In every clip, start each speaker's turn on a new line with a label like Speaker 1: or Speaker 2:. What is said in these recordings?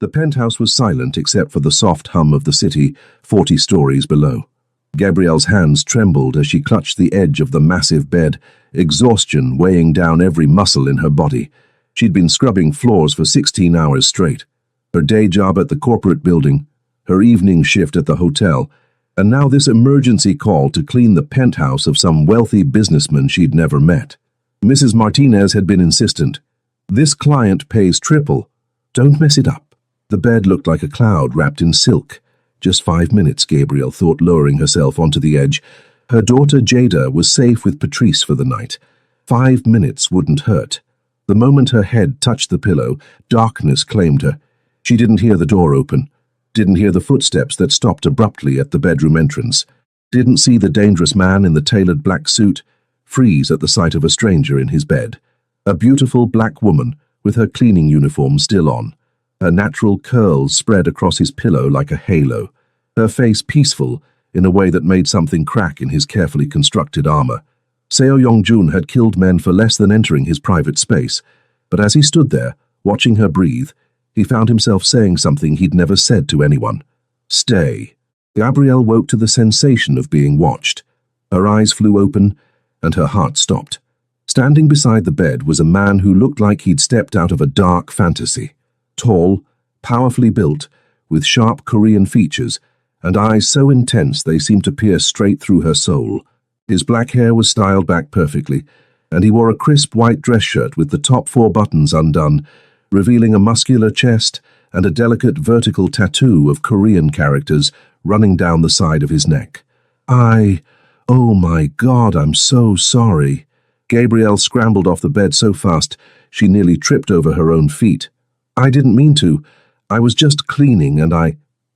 Speaker 1: The penthouse was silent except for the soft hum of the city 40 stories below. Gabrielle's hands trembled as she clutched the edge of the massive bed, exhaustion weighing down every muscle in her body. She'd been scrubbing floors for 16 hours straight. Her day job at the corporate building, her evening shift at the hotel, and now this emergency call to clean the penthouse of some wealthy businessman she'd never met. Mrs. Martinez had been insistent. "This client pays triple. Don't mess it up." The bed looked like a cloud wrapped in silk. Just 5 minutes, Gabrielle thought, lowering herself onto the edge. Her daughter Jada was safe with Patrice for the night. 5 minutes wouldn't hurt. The moment her head touched the pillow, darkness claimed her. She didn't hear the door open, didn't hear the footsteps that stopped abruptly at the bedroom entrance, didn't see the dangerous man in the tailored black suit freeze at the sight of a stranger in his bed. A beautiful black woman with her cleaning uniform still on, her natural curls spread across his pillow like a halo, her face peaceful in a way that made something crack in his carefully constructed armor. Seo Yong-jun had killed men for less than entering his private space, but as he stood there, watching her breathe, he found himself saying something he'd never said to anyone. "Stay." Gabrielle woke to the sensation of being watched. Her eyes flew open, and her heart stopped. Standing beside the bed was a man who looked like he'd stepped out of a dark fantasy. Tall, powerfully built, with sharp Korean features, and eyes so intense they seemed to pierce straight through her soul. His black hair was styled back perfectly, and he wore a crisp white dress shirt with the top 4 buttons undone, revealing a muscular chest and a delicate vertical tattoo of Korean characters running down the side of his neck. Oh my God, I'm so sorry." Gabrielle scrambled off the bed so fast she nearly tripped over her own feet. "I didn't mean to. I was just cleaning and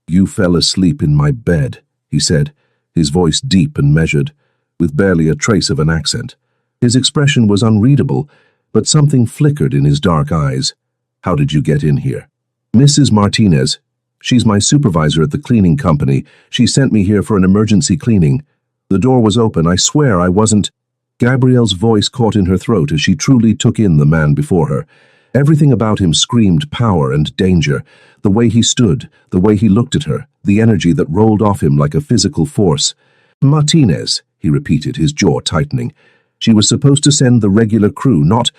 Speaker 1: You fell asleep in my bed," he said, his voice deep and measured, with barely a trace of an accent. His expression was unreadable, but something flickered in his dark eyes. "How did you get in here?" "Mrs. Martinez. She's my supervisor at the cleaning company. She sent me here for an emergency cleaning. The door was open. I swear I wasn't—" Gabrielle's voice caught in her throat as she truly took in the man before her. Everything about him screamed power and danger. The way he stood, the way he looked at her, the energy that rolled off him like a physical force. "Martinez," he repeated, his jaw tightening. "She was supposed to send the regular crew, not—"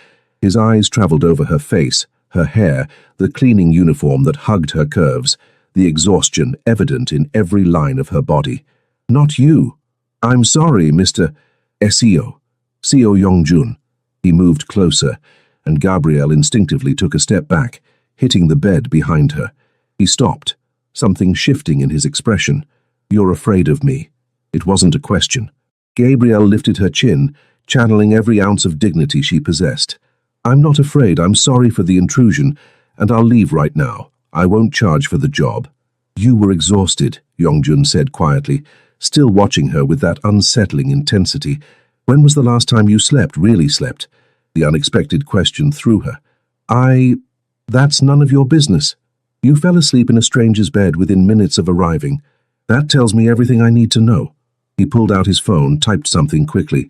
Speaker 1: His eyes traveled over her face, her hair, the cleaning uniform that hugged her curves, the exhaustion evident in every line of her body. "Not you." "I'm sorry, Mr. Seo Yong-jun." He moved closer, and Gabrielle instinctively took a step back, hitting the bed behind her. He stopped, something shifting in his expression. "You're afraid of me." It wasn't a question. Gabrielle lifted her chin, channeling every ounce of dignity she possessed. "I'm not afraid. I'm sorry for the intrusion, and I'll leave right now. I won't charge for the job." "You were exhausted," Yong-jun said quietly, still watching her with that unsettling intensity. "When was the last time you slept, really slept?" The unexpected question threw her. That's none of your business. You fell asleep in a stranger's bed within minutes of arriving. That tells me everything I need to know." He pulled out his phone, typed something quickly.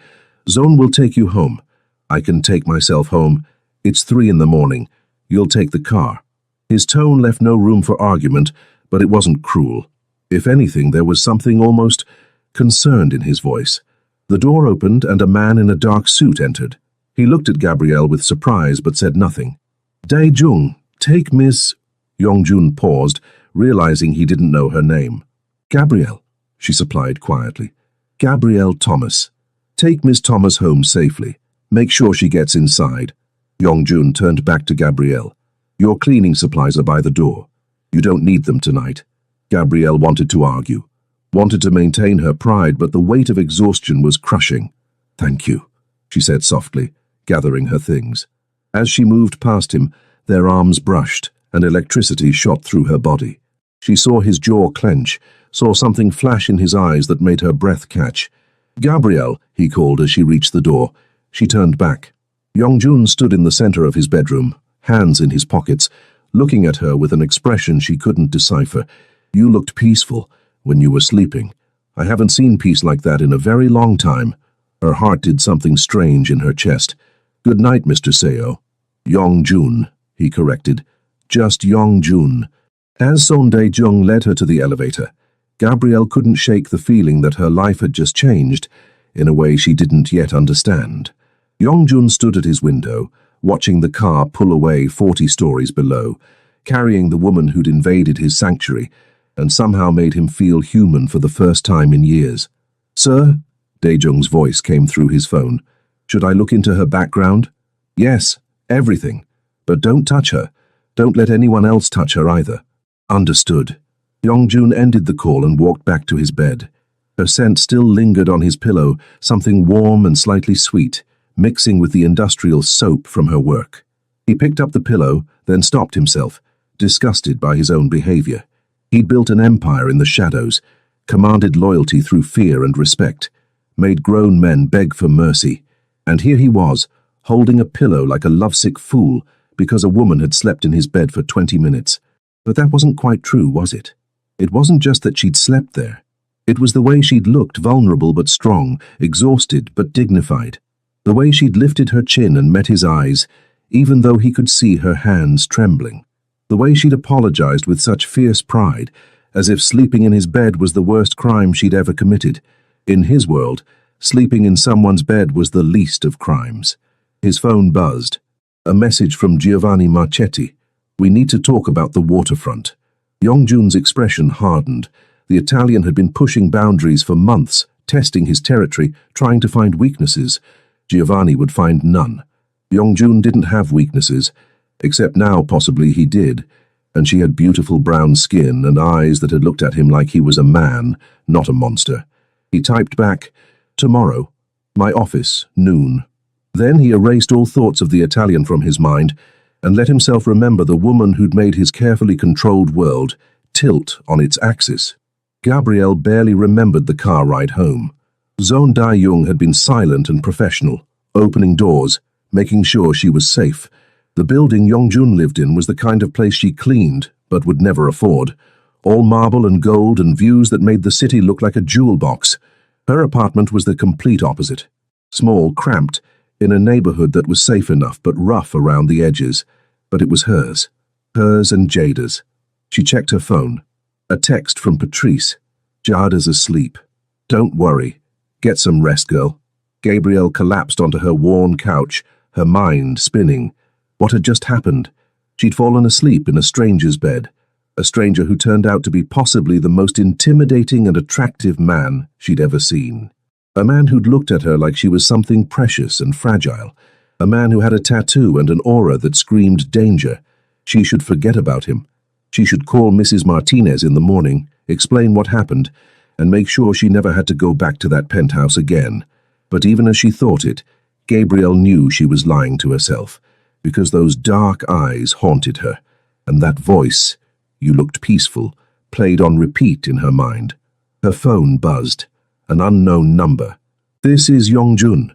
Speaker 1: "Zone will take you home." "I can take myself home. It's 3 in the morning. You'll take the car." His tone left no room for argument, but it wasn't cruel. If anything, there was something almost concerned in his voice. The door opened and a man in a dark suit entered. He looked at Gabrielle with surprise but said nothing. "Dae-jung, take Miss—" Yong-jun paused, realizing he didn't know her name. "Gabrielle," she supplied quietly. "Gabrielle Thomas. Take Miss Thomas home safely. Make sure she gets inside." Yong-jun turned back to Gabrielle. "Your cleaning supplies are by the door. You don't need them tonight." Gabrielle wanted to argue, wanted to maintain her pride, but the weight of exhaustion was crushing. "Thank you," she said softly, gathering her things. As she moved past him, their arms brushed, and electricity shot through her body. She saw his jaw clench, saw something flash in his eyes that made her breath catch. "Gabrielle," he called as she reached the door. She turned back. Yong-jun stood in the center of his bedroom, hands in his pockets, looking at her with an expression she couldn't decipher. "You looked peaceful when you were sleeping. I haven't seen peace like that in a very long time." Her heart did something strange in her chest. "Good night, Mr. Seo." "Yong-jun," he corrected. "Just Yong-jun." As Son Dae-jung led her to the elevator, Gabrielle couldn't shake the feeling that her life had just changed in a way she didn't yet understand. Yongjun stood at his window, watching the car pull away 40 stories below, carrying the woman who'd invaded his sanctuary and somehow made him feel human for the first time in years. "Sir?" Dae-jung's voice came through his phone. "Should I look into her background?" "Yes, everything. But don't touch her. Don't let anyone else touch her either." "Understood." Yongjun ended the call and walked back to his bed. Her scent still lingered on his pillow, something warm and slightly sweet, mixing with the industrial soap from her work. He picked up the pillow, then stopped himself, disgusted by his own behavior. He'd built an empire in the shadows, commanded loyalty through fear and respect, made grown men beg for mercy, and here he was, holding a pillow like a lovesick fool because a woman had slept in his bed for 20 minutes. But that wasn't quite true, was it? It wasn't just that she'd slept there. It was the way she'd looked, vulnerable but strong, exhausted but dignified. The way she'd lifted her chin and met his eyes, even though he could see her hands trembling. The way she'd apologized with such fierce pride, as if sleeping in his bed was the worst crime she'd ever committed. In his world, sleeping in someone's bed was the least of crimes. His phone buzzed. A message from Giovanni Marchetti. "We need to talk about the waterfront." Yongjun's expression hardened. The Italian had been pushing boundaries for months, testing his territory, trying to find weaknesses. Giovanni would find none. Yongjun didn't have weaknesses, except now possibly he did, and she had beautiful brown skin and eyes that had looked at him like he was a man, not a monster. He typed back, "Tomorrow. My office, noon." Then he erased all thoughts of the Italian from his mind and let himself remember the woman who'd made his carefully controlled world tilt on its axis. Gabrielle barely remembered the car ride home. Son Dae-jung had been silent and professional, opening doors, making sure she was safe. The building Yongjun lived in was the kind of place she cleaned, but would never afford. All marble and gold and views that made the city look like a jewel box. Her apartment was the complete opposite. Small, cramped, in a neighborhood that was safe enough but rough around the edges. But it was hers. Hers and Jada's. She checked her phone. A text from Patrice. "Jada's asleep. Don't worry. Get some rest, girl." Gabrielle collapsed onto her worn couch, her mind spinning. What had just happened? She'd fallen asleep in a stranger's bed. A stranger who turned out to be possibly the most intimidating and attractive man she'd ever seen. A man who'd looked at her like she was something precious and fragile. A man who had a tattoo and an aura that screamed danger. She should forget about him. She should call Mrs. Martinez in the morning, explain what happened, and make sure she never had to go back to that penthouse again. But even as she thought it, Gabrielle knew she was lying to herself, because those dark eyes haunted her, and that voice, "You looked peaceful," played on repeat in her mind. Her phone buzzed. An unknown number. "This is Yongjun.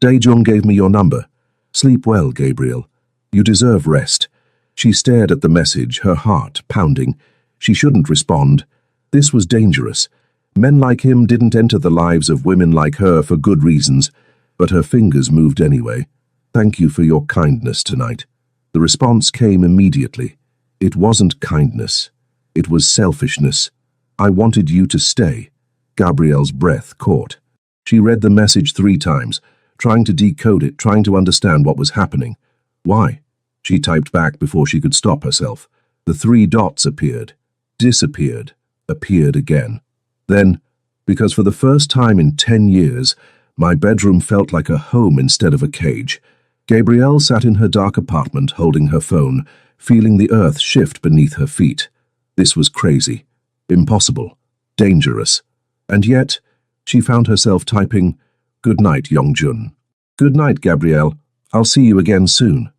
Speaker 1: Dae-jung gave me your number. Sleep well, Gabrielle. You deserve rest." She stared at the message, her heart pounding. She shouldn't respond. This was dangerous. Men like him didn't enter the lives of women like her for good reasons, but her fingers moved anyway. "Thank you for your kindness tonight." The response came immediately. It wasn't kindness. It was selfishness. "I wanted you to stay." Gabrielle's breath caught. She read the message 3 times, trying to decode it, trying to understand what was happening. "Why?" She typed back before she could stop herself. The 3 dots appeared, disappeared, appeared again. Then, because for the first time in 10 years, my bedroom felt like a home instead of a cage. Gabrielle sat in her dark apartment, holding her phone, feeling the earth shift beneath her feet. This was crazy, impossible, dangerous. And yet, she found herself typing, "Good night, Yongjun." "Good night, Gabrielle. I'll see you again soon."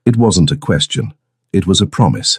Speaker 1: It wasn't a question. It was a promise.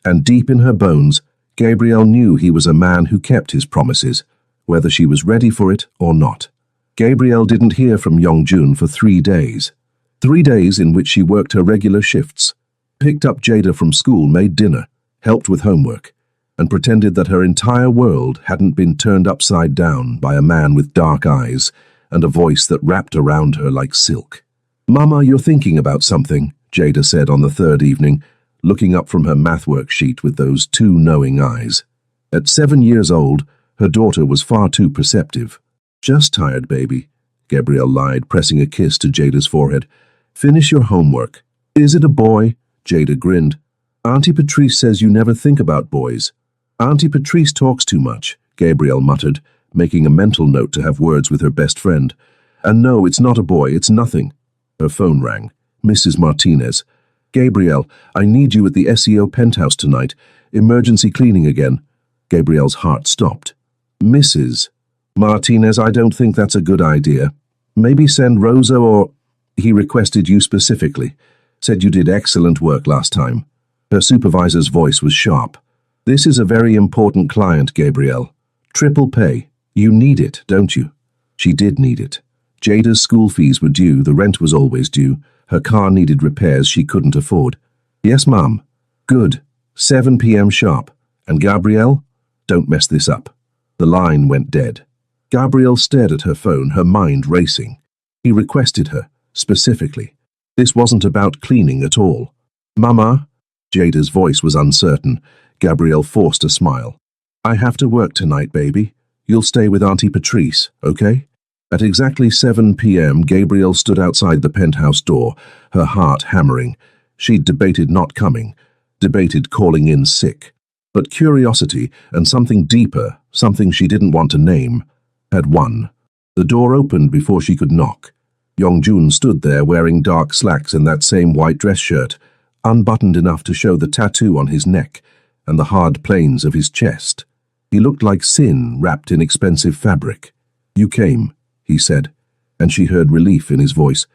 Speaker 1: And deep in her bones, Gabrielle knew he was a man who kept his promises, whether she was ready for it or not. Gabrielle didn't hear from Yongjun for 3 days. 3 days in which she worked her regular shifts, picked up Jada from school, made dinner, helped with homework, and pretended that her entire world hadn't been turned upside down by a man with dark eyes and a voice that wrapped around her like silk. "Mama, you're thinking about something," Jada said on the 3rd evening, looking up from her math worksheet with those two knowing eyes. At 7 years old, her daughter was far too perceptive. "Just tired, baby," Gabrielle lied, pressing a kiss to Jada's forehead. "Finish your homework." "Is it a boy?" Jada grinned. "Auntie Patrice says you never think about boys." "Auntie Patrice talks too much," Gabrielle muttered, making a mental note to have words with her best friend. "And no, it's not a boy, it's nothing." Her phone rang. "Mrs. Martinez." "Gabrielle, I need you at the SEO penthouse tonight. Emergency cleaning again." Gabrielle's heart stopped. "Mrs. Martinez, I don't think that's a good idea. Maybe send Rosa or—" "He requested you specifically. Said you did excellent work last time." Her supervisor's voice was sharp. "This is a very important client, Gabrielle. Triple pay. You need it, don't you?" She did need it. Jada's school fees were due, the rent was always due, her car needed repairs she couldn't afford. "Yes, Mum." "Good. 7 p.m. sharp. And Gabrielle? Don't mess this up." The line went dead. Gabrielle stared at her phone, her mind racing. He requested her, specifically. This wasn't about cleaning at all. "Mama?" Jada's voice was uncertain. Gabrielle forced a smile. "I have to work tonight, baby. You'll stay with Auntie Patrice, okay?" At exactly 7 p.m., Gabrielle stood outside the penthouse door, her heart hammering. She'd debated not coming, debated calling in sick. But curiosity and something deeper, something she didn't want to name, had won. The door opened before she could knock. Yongjun stood there wearing dark slacks and that same white dress shirt, unbuttoned enough to show the tattoo on his neck and the hard planes of his chest. He looked like sin wrapped in expensive fabric. "You came," he said, and she heard relief in his voice.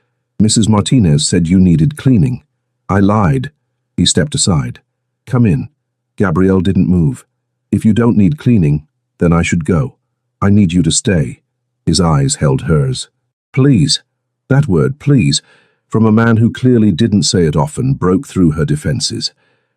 Speaker 1: "Mrs. Martinez said you needed cleaning." "I lied." He stepped aside. "Come in." Gabrielle didn't move. "If you don't need cleaning, then I should go. I need you to stay." His eyes held hers. "Please." That word, please, from a man who clearly didn't say it often, broke through her defenses.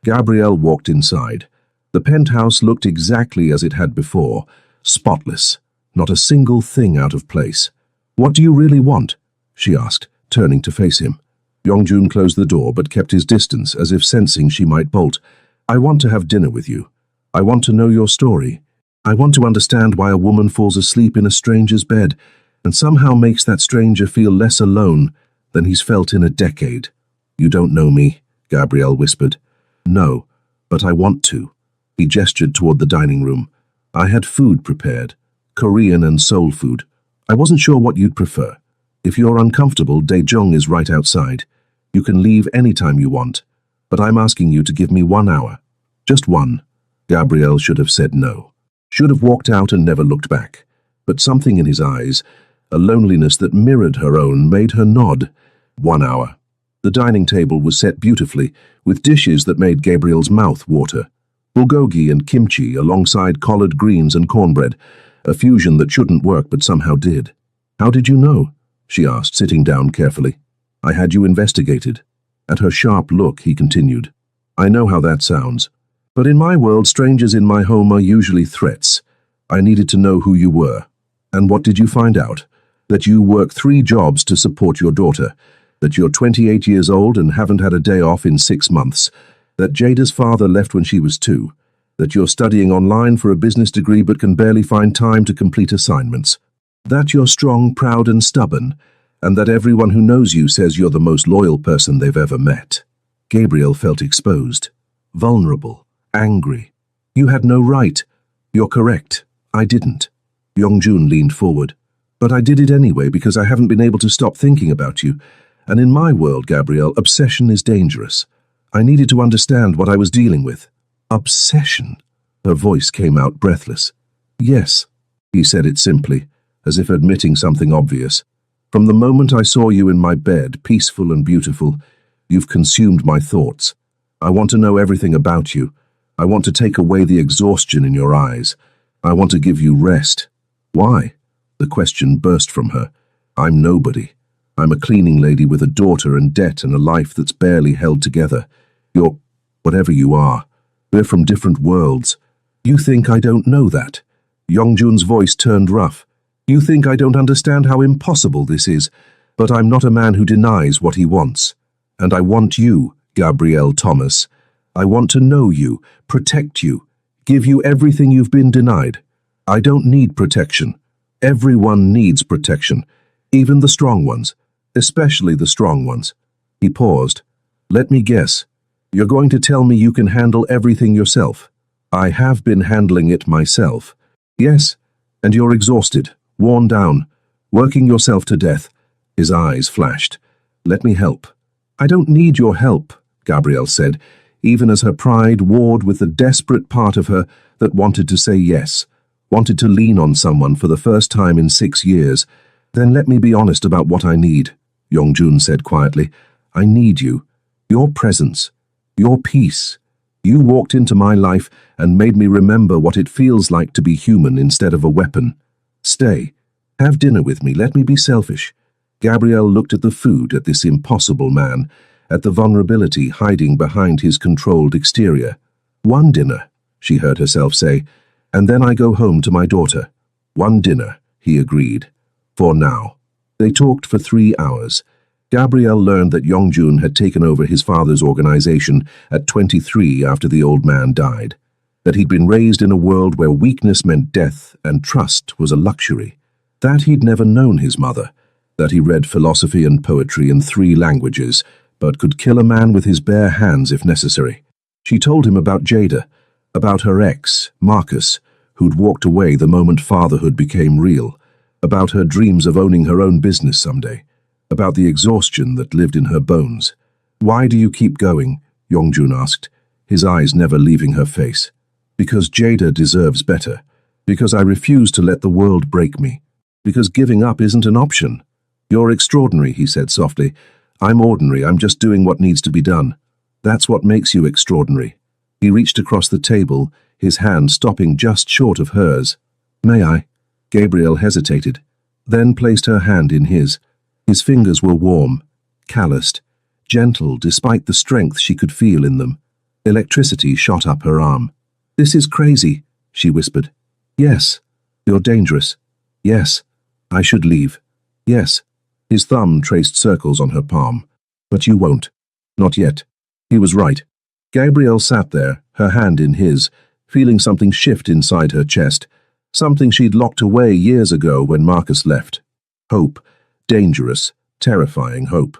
Speaker 1: Gabrielle walked inside. The penthouse looked exactly as it had before, spotless, not a single thing out of place. "What do you really want?" she asked, turning to face him. Yongjun closed the door but kept his distance, as if sensing she might bolt. "I want to have dinner with you. I want to know your story. I want to understand why a woman falls asleep in a stranger's bed and somehow makes that stranger feel less alone than he's felt in a decade." "You don't know me," Gabrielle whispered. "No, but I want to." He gestured toward the dining room. "I had food prepared, Korean and soul food. I wasn't sure what you'd prefer. If you're uncomfortable, Daejong is right outside. You can leave any time you want, but I'm asking you to give me 1 hour. Just one." Gabrielle should have said no. Should have walked out and never looked back. But something in his eyes, a loneliness that mirrored her own, made her nod. 1 hour. The dining table was set beautifully, with dishes that made Gabrielle's mouth water. Bulgogi and kimchi alongside collard greens and cornbread, a fusion that shouldn't work but somehow did. "How did you know?" she asked, sitting down carefully. "I had you investigated." At her sharp look, he continued. "I know how that sounds. But in my world, strangers in my home are usually threats. I needed to know who you were. And what did you find out? That you work 3 jobs to support your daughter, that you're 28 years old and haven't had a day off in 6 months, that Jada's father left when she was 2, that you're studying online for a business degree but can barely find time to complete assignments, that you're strong, proud and stubborn, and that everyone who knows you says you're the most loyal person they've ever met." Gabrielle felt exposed, vulnerable, angry. "You had no right." "You're correct. I didn't." Yongjun leaned forward. "But I did it anyway because I haven't been able to stop thinking about you. And in my world, Gabrielle, obsession is dangerous. I needed to understand what I was dealing with." "Obsession?" Her voice came out breathless. "Yes." He said it simply, as if admitting something obvious. "From the moment I saw you in my bed, peaceful and beautiful, you've consumed my thoughts. I want to know everything about you. I want to take away the exhaustion in your eyes. I want to give you rest." "Why?" The question burst from her. "I'm nobody. I'm a cleaning lady with a daughter and debt and a life that's barely held together. You're whatever you are. We're from different worlds. You think I don't know that?" Yongjun's voice turned rough. "You think I don't understand how impossible this is, but I'm not a man who denies what he wants. And I want you, Gabrielle Thomas. I want to know you, protect you, give you everything you've been denied. I don't need protection. Everyone needs protection, even the strong ones, especially the strong ones. He paused. Let me guess. You're going to tell me you can handle everything yourself. I have been handling it myself. Yes, and you're exhausted, worn down, working yourself to death. His eyes flashed. Let me help. I don't need your help, Gabrielle said, even as her pride warred with the desperate part of her that wanted to say yes, wanted to lean on someone for the first time in 6 years. Then let me be honest about what I need, Yongjun said quietly. I need you. Your presence. Your peace. You walked into my life and made me remember what it feels like to be human instead of a weapon. Stay. Have dinner with me. Let me be selfish. Gabrielle looked at the food, at this impossible man, at the vulnerability hiding behind his controlled exterior. One dinner, she heard herself say, and then I go home to my daughter. One dinner, he agreed. For now. They talked for 3 hours. Gabrielle learned that Yongjun had taken over his father's organization at 23 after the old man died, that he'd been raised in a world where weakness meant death and trust was a luxury, that he'd never known his mother, that he read philosophy and poetry in 3 languages, but could kill a man with his bare hands if necessary. She told him about Jada, about her ex, Marcus, who'd walked away the moment fatherhood became real, about her dreams of owning her own business someday, about the exhaustion that lived in her bones. Why do you keep going? Yongjun asked, his eyes never leaving her face. Because Jada deserves better. Because I refuse to let the world break me. Because giving up isn't an option. You're extraordinary, he said softly. I'm ordinary, I'm just doing what needs to be done. That's what makes you extraordinary. He reached across the table, his hand stopping just short of hers. May I? Gabrielle hesitated, then placed her hand in his. His fingers were warm, calloused, gentle despite the strength she could feel in them. Electricity shot up her arm. This is crazy, she whispered. Yes. You're dangerous. Yes. I should leave. Yes. His thumb traced circles on her palm. But you won't. Not yet. He was right. Gabrielle sat there, her hand in his, feeling something shift inside her chest, something she'd locked away years ago when Marcus left. Hope. Dangerous, terrifying hope.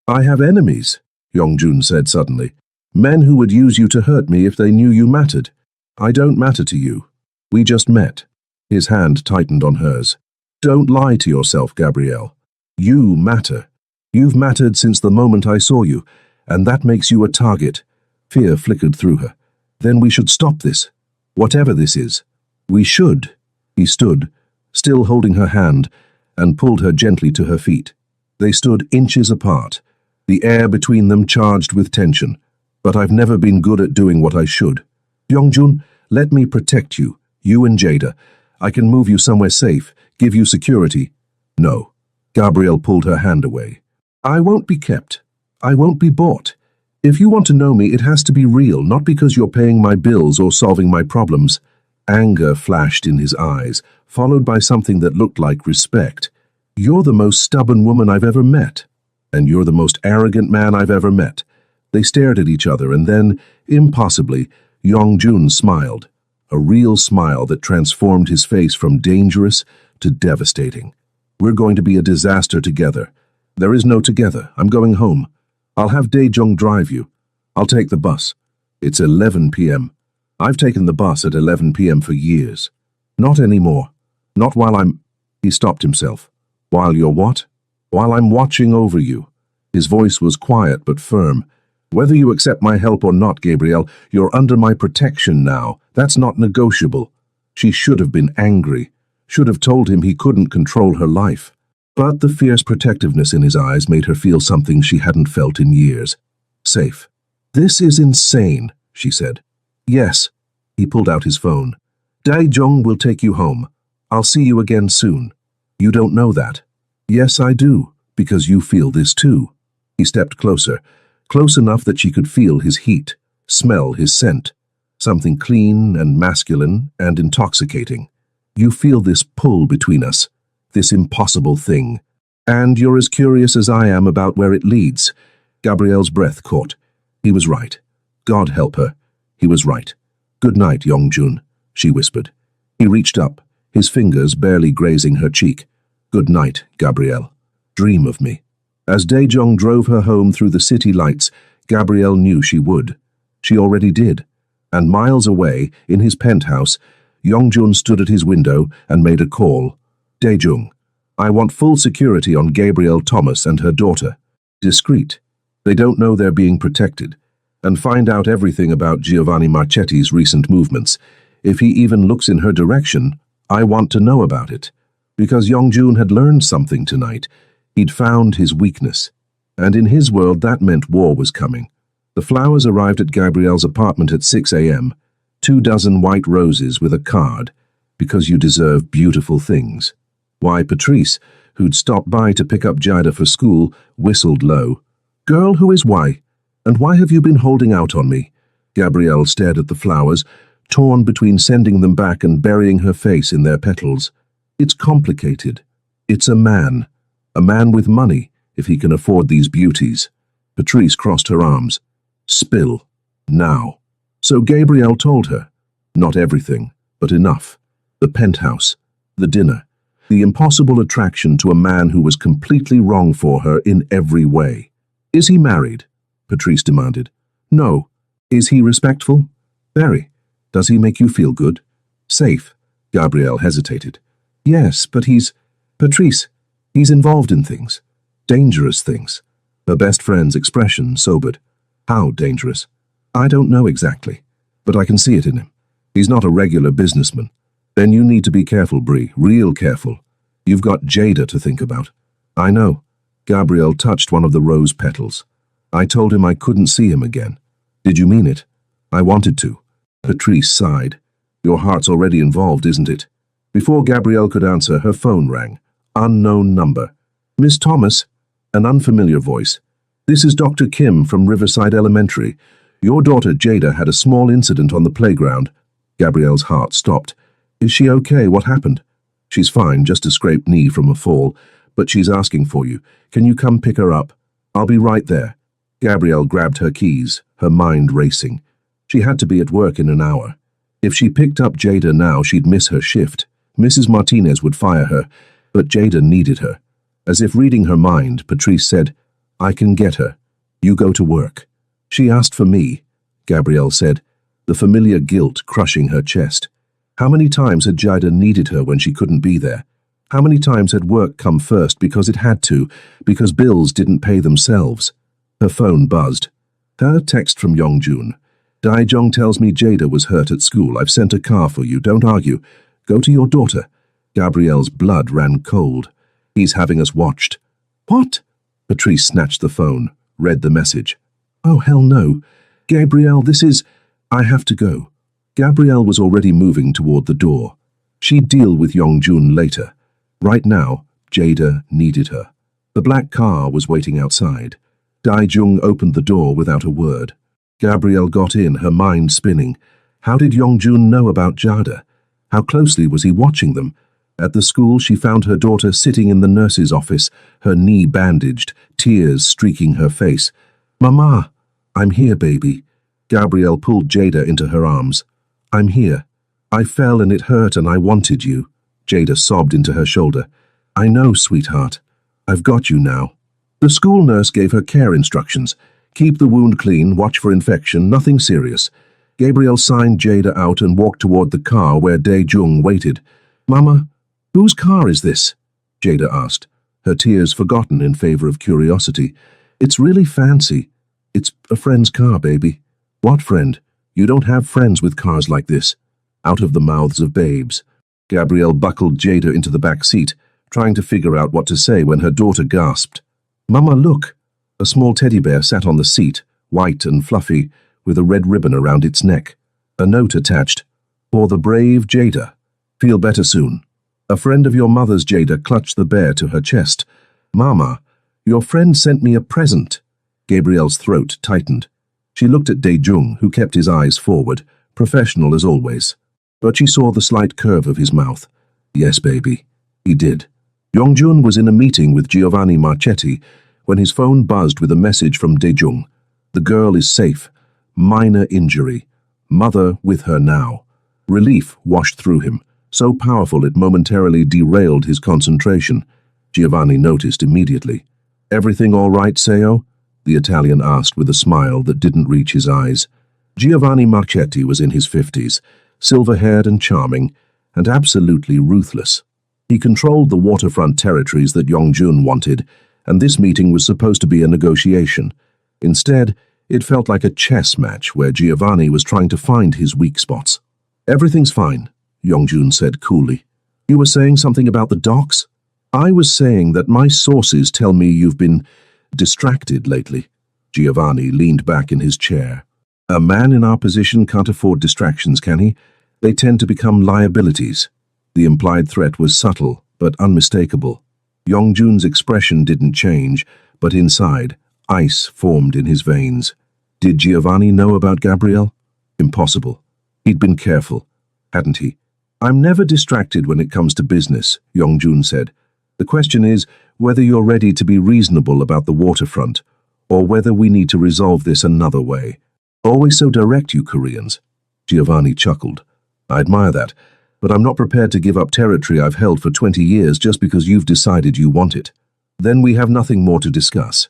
Speaker 1: I have enemies, Yongjun said suddenly. Men who would use you to hurt me if they knew you mattered. I don't matter to you. We just met. His hand tightened on hers. Don't lie to yourself, Gabrielle. You matter. You've mattered since the moment I saw you, and that makes you a target. Fear flickered through her. Then we should stop this. Whatever this is. We should. He stood, still holding her hand, and pulled her gently to her feet. They stood inches apart, the air between them charged with tension. But I've never been good at doing what I should. Yongjun, let me protect you, you and Jada. I can move you somewhere safe, give you security. No. Gabrielle pulled her hand away. I won't be kept. I won't be bought. If you want to know me, it has to be real, not because you're paying my bills or solving my problems. Anger flashed in his eyes, followed by something that looked like respect. You're the most stubborn woman I've ever met. And you're the most arrogant man I've ever met. They stared at each other, and then, impossibly, Yongjun smiled. A real smile that transformed his face from dangerous to devastating. We're going to be a disaster together. There is no together. I'm going home. I'll have Daejong drive you. I'll take the bus. It's 11 p.m. I've taken the bus at 11 p.m. for years. Not anymore. Not while I'm... He stopped himself. While you're what? While I'm watching over you. His voice was quiet but firm. Whether you accept my help or not, Gabrielle, you're under my protection now. That's not negotiable. She should have been angry. Should have told him he couldn't control her life. But the fierce protectiveness in his eyes made her feel something she hadn't felt in years. Safe. This is insane, she said. Yes. He pulled out his phone. Daejong will take you home. I'll see you again soon. You don't know that. Yes, I do, because you feel this too. He stepped closer, close enough that she could feel his heat, smell his scent. Something clean and masculine and intoxicating. You feel this pull between us, this impossible thing. And you're as curious as I am about where it leads. Gabrielle's breath caught. He was right. God help her. He was right. Good night, Yongjun, she whispered. He reached up, his fingers barely grazing her cheek. Good night, Gabrielle. Dream of me. As Daejong drove her home through the city lights, Gabrielle knew she would. She already did. And miles away, in his penthouse, Yongjun stood at his window and made a call. Daejong, I want full security on Gabrielle Thomas and her daughter. Discreet. They don't know they're being protected. And find out everything about Giovanni Marchetti's recent movements. If he even looks in her direction, I want to know about it. Because Yongjun had learned something tonight. He'd found his weakness. And in his world, that meant war was coming. The flowers arrived at Gabrielle's apartment at 6 a.m. 24 white roses with a card. Because you deserve beautiful things. Why, Patrice, who'd stopped by to pick up Jida for school, whistled low. Girl, who is why? And why have you been holding out on me? Gabrielle stared at the flowers, torn between sending them back and burying her face in their petals. It's complicated. It's a man with money, if he can afford these beauties. Patrice crossed her arms. Spill. Now. So Gabrielle told her. Not everything, but enough. The penthouse. The dinner. The impossible attraction to a man who was completely wrong for her in every way. Is he married? Patrice demanded. No. Is he respectful? Very. Does he make you feel good? Safe. Gabrielle hesitated. Yes, but Patrice, he's involved in things. Dangerous things. Her best friend's expression sobered. How dangerous? I don't know exactly, but I can see it in him. He's not a regular businessman. Then you need to be careful, Bree, real careful. You've got Jada to think about. I know. Gabrielle touched one of the rose petals. I told him I couldn't see him again. Did you mean it? I wanted to. Patrice sighed. Your heart's already involved, isn't it? Before Gabrielle could answer, her phone rang. Unknown number. Miss Thomas, an unfamiliar voice. This is Dr. Kim from Riverside Elementary. Your daughter Jada had a small incident on the playground. Gabrielle's heart stopped. Is she okay? What happened? She's fine, just a scraped knee from a fall, but she's asking for you. Can you come pick her up? I'll be right there. Gabrielle grabbed her keys, her mind racing. She had to be at work in an hour. If she picked up Jada now, she'd miss her shift. Mrs. Martinez would fire her, but Jada needed her. As if reading her mind, Patrice said, I can get her. You go to work. She asked for me, Gabrielle said, the familiar guilt crushing her chest. How many times had Jada needed her when she couldn't be there? How many times had work come first because it had to, because bills didn't pay themselves? Her phone buzzed. Her text from Yongjun. Daejong tells me Jada was hurt at school. I've sent a car for you. Don't argue. Go to your daughter. Gabrielle's blood ran cold. He's having us watched. What? Patrice snatched the phone, read the message. Oh, hell no. Gabrielle, this is... I have to go. Gabrielle was already moving toward the door. She'd deal with Yongjun later. Right now, Jada needed her. The black car was waiting outside. Daejong opened the door without a word. Gabrielle got in, her mind spinning. How did Yongjun know about Jada? How closely was he watching them? At the school, she found her daughter sitting in the nurse's office, her knee bandaged, tears streaking her face. Mama, I'm here, baby. Gabrielle pulled Jada into her arms. I'm here. I fell and it hurt and I wanted you. Jada sobbed into her shoulder. I know, sweetheart. I've got you now. The school nurse gave her care instructions. Keep the wound clean, watch for infection, nothing serious. Gabrielle signed Jada out and walked toward the car where Daejong waited. Mama, whose car is this? Jada asked, her tears forgotten in favor of curiosity. It's really fancy. It's a friend's car, baby. What friend? You don't have friends with cars like this. Out of the mouths of babes. Gabrielle buckled Jada into the back seat, trying to figure out what to say when her daughter gasped. Mama, look. A small teddy bear sat on the seat, white and fluffy, with a red ribbon around its neck. A note attached. For the brave Jada. Feel better soon. A friend of your mother's, Jada, clutched the bear to her chest. Mama, your friend sent me a present. Gabrielle's throat tightened. She looked at Daejong, who kept his eyes forward, professional as always. But she saw the slight curve of his mouth. Yes, baby. He did. Yongjun was in a meeting with Giovanni Marchetti when his phone buzzed with a message from Daejong. The girl is safe, Minor injury. Mother with her now. Relief washed through him, so powerful it momentarily derailed his concentration. Giovanni noticed immediately. "Everything all right, Seo?" the Italian asked with a smile that didn't reach his eyes. Giovanni Marchetti was in his 50s, silver-haired and charming, and absolutely ruthless. He controlled the waterfront territories that Yongjun wanted, and this meeting was supposed to be a negotiation. Instead, it felt like a chess match where Giovanni was trying to find his weak spots. "Everything's fine," Yongjun said coolly. "You were saying something about the docks?" "I was saying that my sources tell me you've been distracted lately." Giovanni leaned back in his chair. "A man in our position can't afford distractions, can he? They tend to become liabilities." The implied threat was subtle, but unmistakable. Yongjun's expression didn't change, but inside, ice formed in his veins. Did Giovanni know about Gabrielle? Impossible. He'd been careful, hadn't he? "I'm never distracted when it comes to business," Yongjun said. "The question is whether you're ready to be reasonable about the waterfront, or whether we need to resolve this another way." "Always so direct, you Koreans." Giovanni chuckled. "I admire that, but I'm not prepared to give up territory I've held for 20 years just because you've decided you want it." "Then we have nothing more to discuss."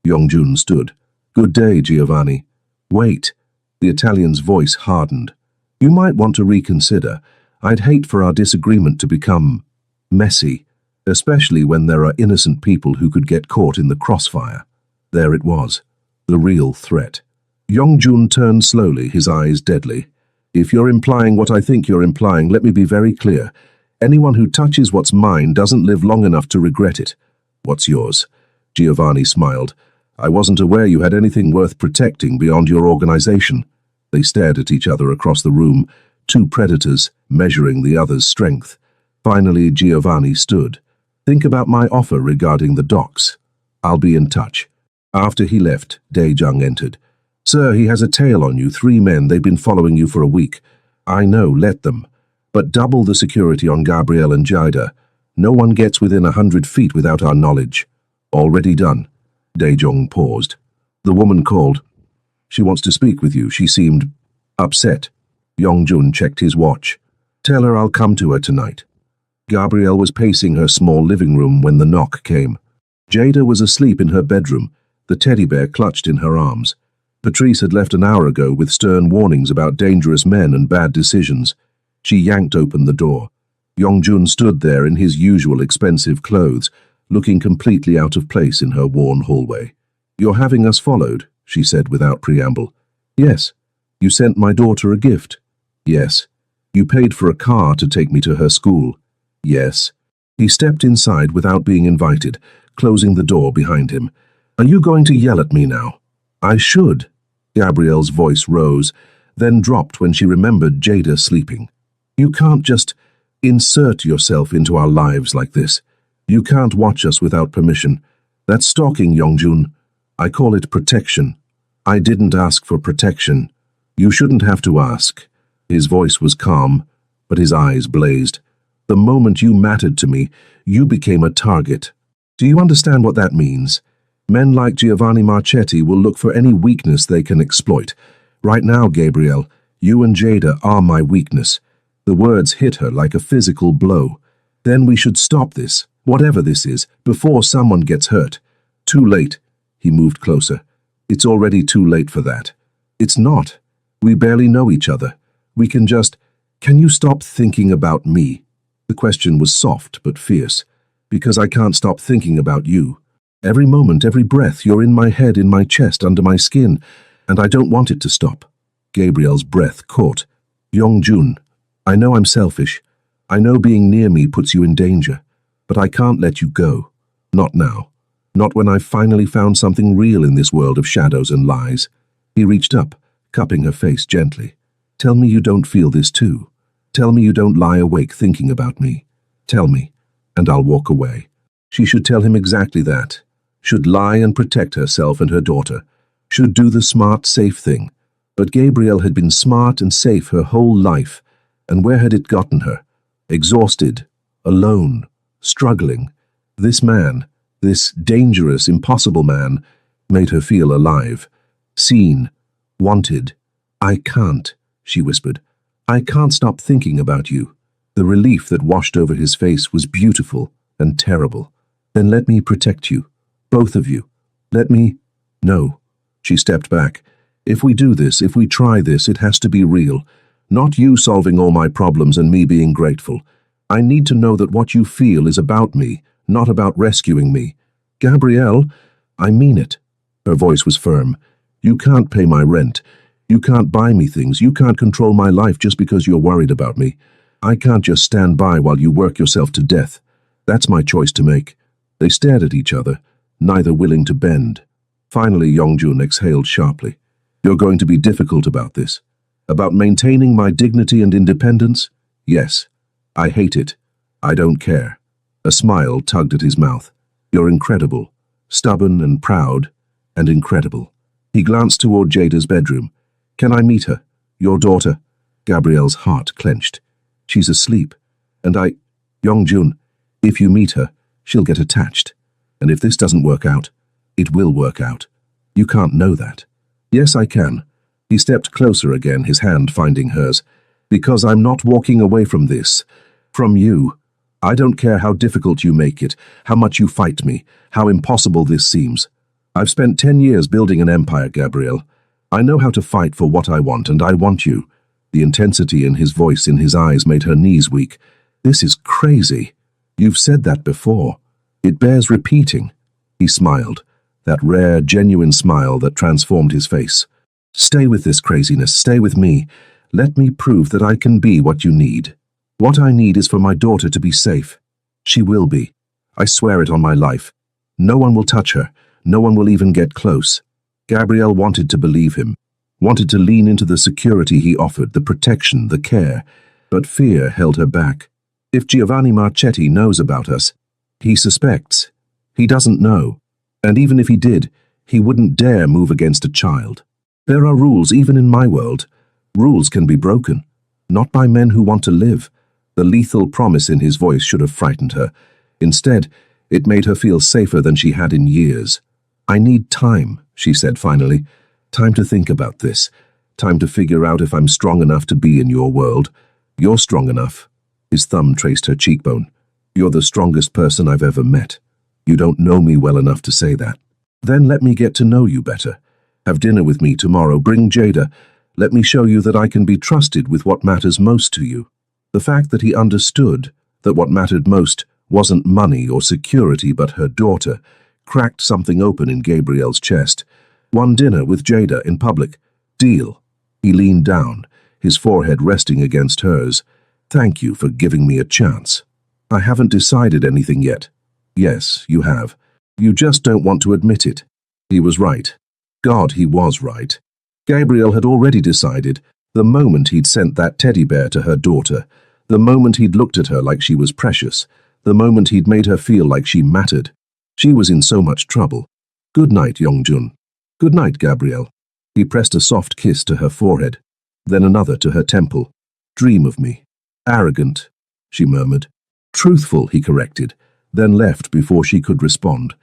Speaker 1: Yongjun stood. "Good day, Giovanni." "Wait." The Italian's voice hardened. "You might want to reconsider. I'd hate for our disagreement to become messy, especially when there are innocent people who could get caught in the crossfire." There it was, the real threat. Yongjun turned slowly, his eyes deadly. "If you're implying what I think you're implying, let me be very clear. Anyone who touches what's mine doesn't live long enough to regret it." "What's yours?" Giovanni smiled. "I wasn't aware you had anything worth protecting beyond your organization." They stared at each other across the room, two predators measuring the other's strength. Finally, Giovanni stood. "Think about my offer regarding the docks. I'll be in touch." After he left, Dae-jung entered. "Sir, he has a tail on you, 3 men, they've been following you for a week." "I know, let them. But double the security on Gabrielle and Jida. No one gets within 100 feet without our knowledge." "Already done." Dae-jung paused. "The woman called. She wants to speak with you. She seemed upset." Yongjun checked his watch. "Tell her I'll come to her tonight." Gabrielle was pacing her small living room when the knock came. Jada was asleep in her bedroom, the teddy bear clutched in her arms. Patrice had left an hour ago with stern warnings about dangerous men and bad decisions. She yanked open the door. Yongjun stood there in his usual expensive clothes, looking completely out of place in her worn hallway. "You're having us followed," she said without preamble. "Yes." "You sent my daughter a gift?" "Yes." "You paid for a car to take me to her school?" "Yes." He stepped inside without being invited, closing the door behind him. "Are you going to yell at me now?" "I should." Gabrielle's voice rose, then dropped when she remembered Jada sleeping. "You can't just insert yourself into our lives like this. You can't watch us without permission. That's stalking, Yongjun. I call it protection." "I didn't ask for protection." "You shouldn't have to ask." His voice was calm, but his eyes blazed. "The moment you mattered to me, you became a target. Do you understand what that means? Men like Giovanni Marchetti will look for any weakness they can exploit. Right now, Gabrielle, you and Jada are my weakness." The words hit her like a physical blow. "Then we should stop this, whatever this is, before someone gets hurt." "Too late." He moved closer. "It's already too late for that." "It's not. We barely know each other. We can just... Can you stop thinking about me?" The question was soft but fierce. "Because I can't stop thinking about you. Every moment, every breath, you're in my head, in my chest, under my skin, and I don't want it to stop." Gabrielle's breath caught. "Yongjun, I know I'm selfish. I know being near me puts you in danger, but I can't let you go. Not now. Not when I've finally found something real in this world of shadows and lies." He reached up, cupping her face gently. "Tell me you don't feel this too. Tell me you don't lie awake thinking about me. Tell me, and I'll walk away." She should tell him exactly that. Should lie and protect herself and her daughter. Should do the smart, safe thing. But Gabrielle had been smart and safe her whole life, and where had it gotten her? Exhausted, alone, struggling. This man, this dangerous, impossible man, made her feel alive, seen, Wanted. I can't, she whispered. I can't stop thinking about you. The relief that washed over his face was beautiful and terrible. Then let me protect you. Both of you. Let me... No. She stepped back. If we do this, if we try this, it has to be real. Not you solving all my problems and me being grateful. I need to know that what you feel is about me, not about rescuing me. Gabrielle, I mean it. Her voice was firm. You can't pay my rent. You can't buy me things. You can't control my life just because you're worried about me. I can't just stand by while you work yourself to death. That's my choice to make. They stared at each other, neither willing to bend. Finally, Yongjun exhaled sharply. You're going to be difficult about this. About maintaining my dignity and independence? Yes. I hate it. I don't care. A smile tugged at his mouth. You're incredible. Stubborn and proud, and incredible. He glanced toward Jada's bedroom. Can I meet her? Your daughter? Gabrielle's heart clenched. She's asleep. And Yongjun, if you meet her, she'll get attached. And if this doesn't work out, it will work out. You can't know that. Yes, I can. He stepped closer again, his hand finding hers. Because I'm not walking away from this. From you. I don't care how difficult you make it, how much you fight me, how impossible this seems. I've spent 10 years building an empire, Gabrielle. I know how to fight for what I want, and I want you. The intensity in his voice, in his eyes, made her knees weak. This is crazy. You've said that before. It bears repeating. He smiled, that rare, genuine smile that transformed his face. Stay with this craziness, stay with me. Let me prove that I can be what you need. What I need is for my daughter to be safe. She will be. I swear it on my life. No one will touch her. No one will even get close. Gabrielle wanted to believe him, wanted to lean into the security he offered, the protection, the care, but fear held her back. If Giovanni Marchetti knows about us, he suspects. He doesn't know. And even if he did, he wouldn't dare move against a child. There are rules even in my world. Rules can be broken, not by men who want to live. The lethal promise in his voice should have frightened her. Instead, it made her feel safer than she had in years. I need time, she said finally. Time to think about this. Time to figure out if I'm strong enough to be in your world. You're strong enough. His thumb traced her cheekbone. You're the strongest person I've ever met. You don't know me well enough to say that. Then let me get to know you better. Have dinner with me tomorrow. Bring Jada. Let me show you that I can be trusted with what matters most to you. The fact that he understood that what mattered most wasn't money or security but her daughter cracked something open in Gabrielle's chest. One dinner with Jada in public. Deal. He leaned down, his forehead resting against hers. Thank you for giving me a chance. I haven't decided anything yet. Yes, you have. You just don't want to admit it. He was right. God, he was right. Gabrielle had already decided, the moment he'd sent that teddy bear to her daughter, the moment he'd looked at her like she was precious, the moment he'd made her feel like she mattered. She was in so much trouble. Good night, Yongjun. Good night, Gabrielle. He pressed a soft kiss to her forehead, then another to her temple. Dream of me. Arrogant, she murmured. Truthful, he corrected, then left before she could respond.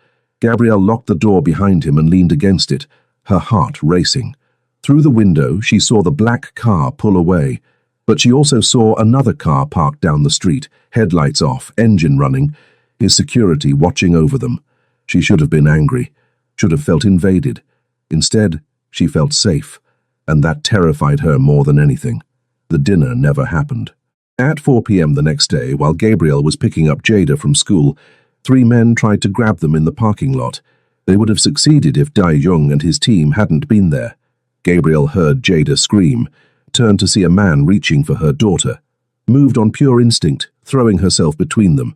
Speaker 1: Gabrielle locked the door behind him and leaned against it, her heart racing. Through the window, she saw the black car pull away, but she also saw another car parked down the street, headlights off, engine running, his security watching over them. She should have been angry, should have felt invaded. Instead, she felt safe, and that terrified her more than anything. The dinner never happened. At 4 p.m. the next day, while Gabrielle was picking up Jada from school, 3 men tried to grab them in the parking lot. They would have succeeded if Dai-Jung and his team hadn't been there. Gabrielle heard Jada scream, turned to see a man reaching for her daughter, moved on pure instinct, throwing herself between them,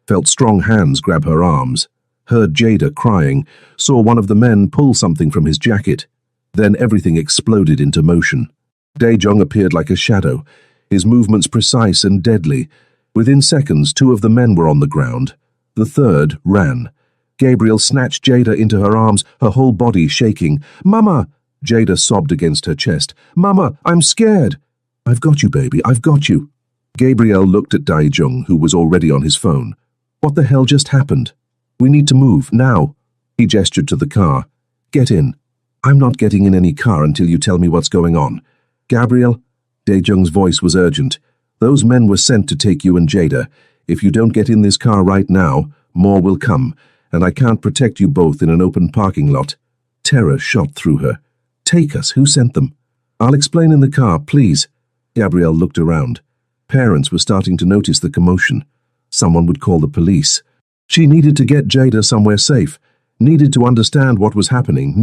Speaker 1: felt strong hands grab her arms, heard Jada crying, saw one of the men pull something from his jacket. Then everything exploded into motion. Dae-jung appeared like a shadow, his movements precise and deadly. Within seconds, 2 of the men were on the ground. The third ran. Gabrielle snatched Jada into her arms, her whole body shaking. "Mama!" Jada sobbed against her chest. "Mama, I'm scared." "I've got you, baby, I've got you." Gabrielle looked at Dae-jung, who was already on his phone. "What the hell just happened? We need to move, now." He gestured to the car. "Get in." I'm not getting in any car until you tell me what's going on. Gabriel, Dae-jung's voice was urgent. Those men were sent to take you and Jada. If you don't get in this car right now, more will come, and I can't protect you both in an open parking lot. Terror shot through her. Take us, who sent them? I'll explain in the car, please. Gabrielle looked around. Parents were starting to notice the commotion. Someone would call the police. She needed to get Jada somewhere safe, needed to understand what was happening,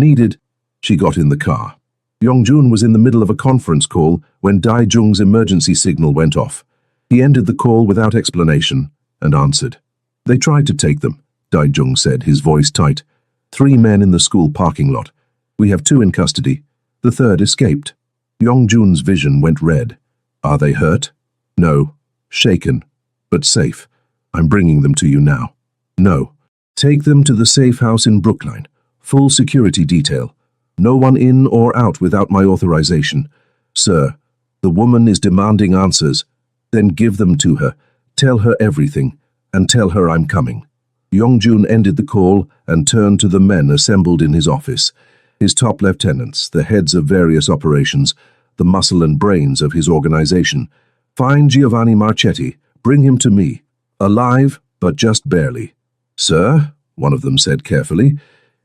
Speaker 1: She got in the car. Yongjun was in the middle of a conference call when Dae-jung's emergency signal went off. He ended the call without explanation and answered. They tried to take them, Dae-jung said, his voice tight. 3 men in the school parking lot. We have 2 in custody. The 3rd escaped. Yongjun's vision went red. Are they hurt? No. Shaken. But safe. I'm bringing them to you now. No. Take them to the safe house in Brookline. Full security detail. No one in or out without my authorization. Sir, the woman is demanding answers. Then give them to her. Tell her everything. And tell her I'm coming. Yongjun ended the call and turned to the men assembled in his office. His top lieutenants, the heads of various operations, the muscle and brains of his organization. Find Giovanni Marchetti. Bring him to me. Alive, but just barely. Sir, one of them said carefully,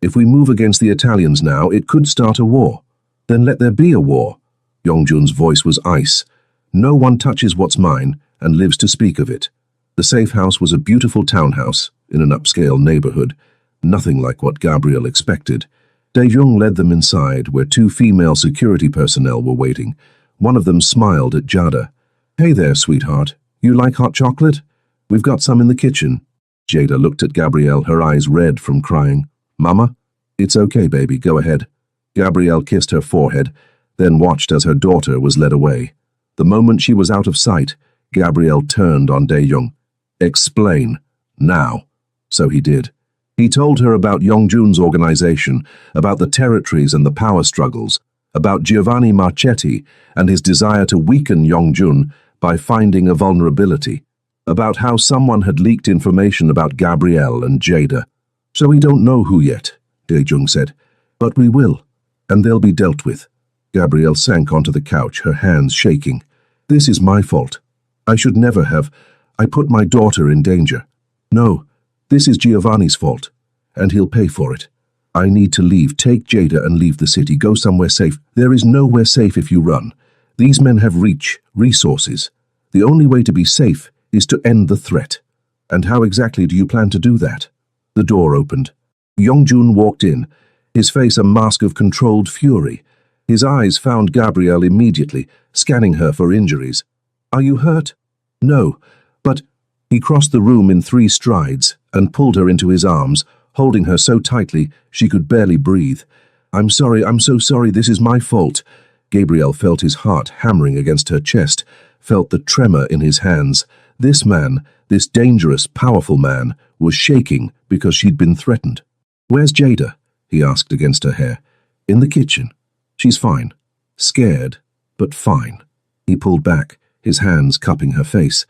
Speaker 1: if we move against the Italians now, it could start a war. Then let there be a war. Yongjun's voice was ice. No one touches what's mine and lives to speak of it. The safe house was a beautiful townhouse in an upscale neighborhood, nothing like what Gabriel expected. Dae-jung led them inside, where 2 female security personnel were waiting. One of them smiled at Jada. Hey there, sweetheart. You like hot chocolate? We've got some in the kitchen. Jada looked at Gabrielle, her eyes red from crying. Mama? It's okay, baby, go ahead. Gabrielle kissed her forehead, then watched as her daughter was led away. The moment she was out of sight, Gabrielle turned on Dae-jung. Explain. Now. So he did. He told her about Yongjun's organization, about the territories and the power struggles, about Giovanni Marchetti and his desire to weaken Yongjun by finding a vulnerability, about how someone had leaked information about Gabrielle and Jada. So we don't know who yet, Dae-jung said, but we will, and they'll be dealt with. Gabrielle sank onto the couch, her hands shaking. This is my fault. I should never have. I put my daughter in danger. No, this is Giovanni's fault, and he'll pay for it. I need to leave. Take Jada and leave the city. Go somewhere safe. There is nowhere safe if you run. These men have reach, resources. The only way to be safe is to end the threat. And how exactly do you plan to do that? The door opened. Yongjun walked in, his face a mask of controlled fury. His eyes found Gabrielle immediately, scanning her for injuries. Are you hurt? No, but... He crossed the room in 3 strides and pulled her into his arms, holding her so tightly she could barely breathe. I'm so sorry, this is my fault. Gabrielle felt his heart hammering against her chest, felt the tremor in his hands. This man, this dangerous, powerful man, was shaking because she'd been threatened. Where's Jada? He asked against her hair. In the kitchen. She's fine. Scared, but fine. He pulled back, his hands cupping her face.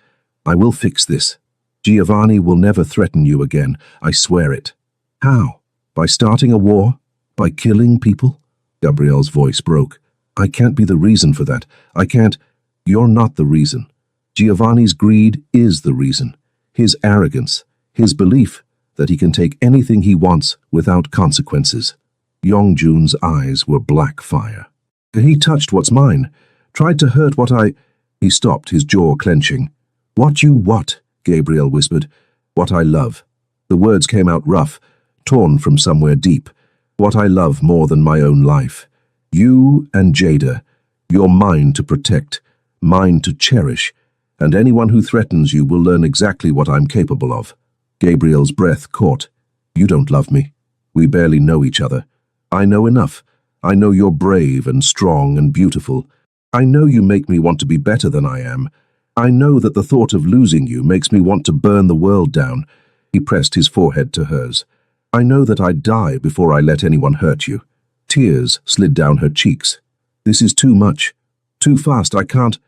Speaker 1: I will fix this. Giovanni will never threaten you again, I swear it. How? By starting a war? By killing people? Gabrielle's voice broke. I can't be the reason for that. I can't. You're not the reason. Giovanni's greed is the reason. His arrogance, his belief that he can take anything he wants without consequences. Yongjun's eyes were black fire. He touched what's mine, tried to hurt what I... He stopped, his jaw clenching. What you what? Gabrielle whispered. What I love. The words came out rough, torn from somewhere deep. What I love more than my own life. You and Jada. You're mine to protect, mine to cherish, and anyone who threatens you will learn exactly what I'm capable of. Gabrielle's breath caught. You don't love me. We barely know each other. I know enough. I know you're brave and strong and beautiful. I know you make me want to be better than I am. I know that the thought of losing you makes me want to burn the world down. He pressed his forehead to hers. I know that I'd die before I let anyone hurt you. Tears slid down her cheeks. This is too much. Too fast, I can't.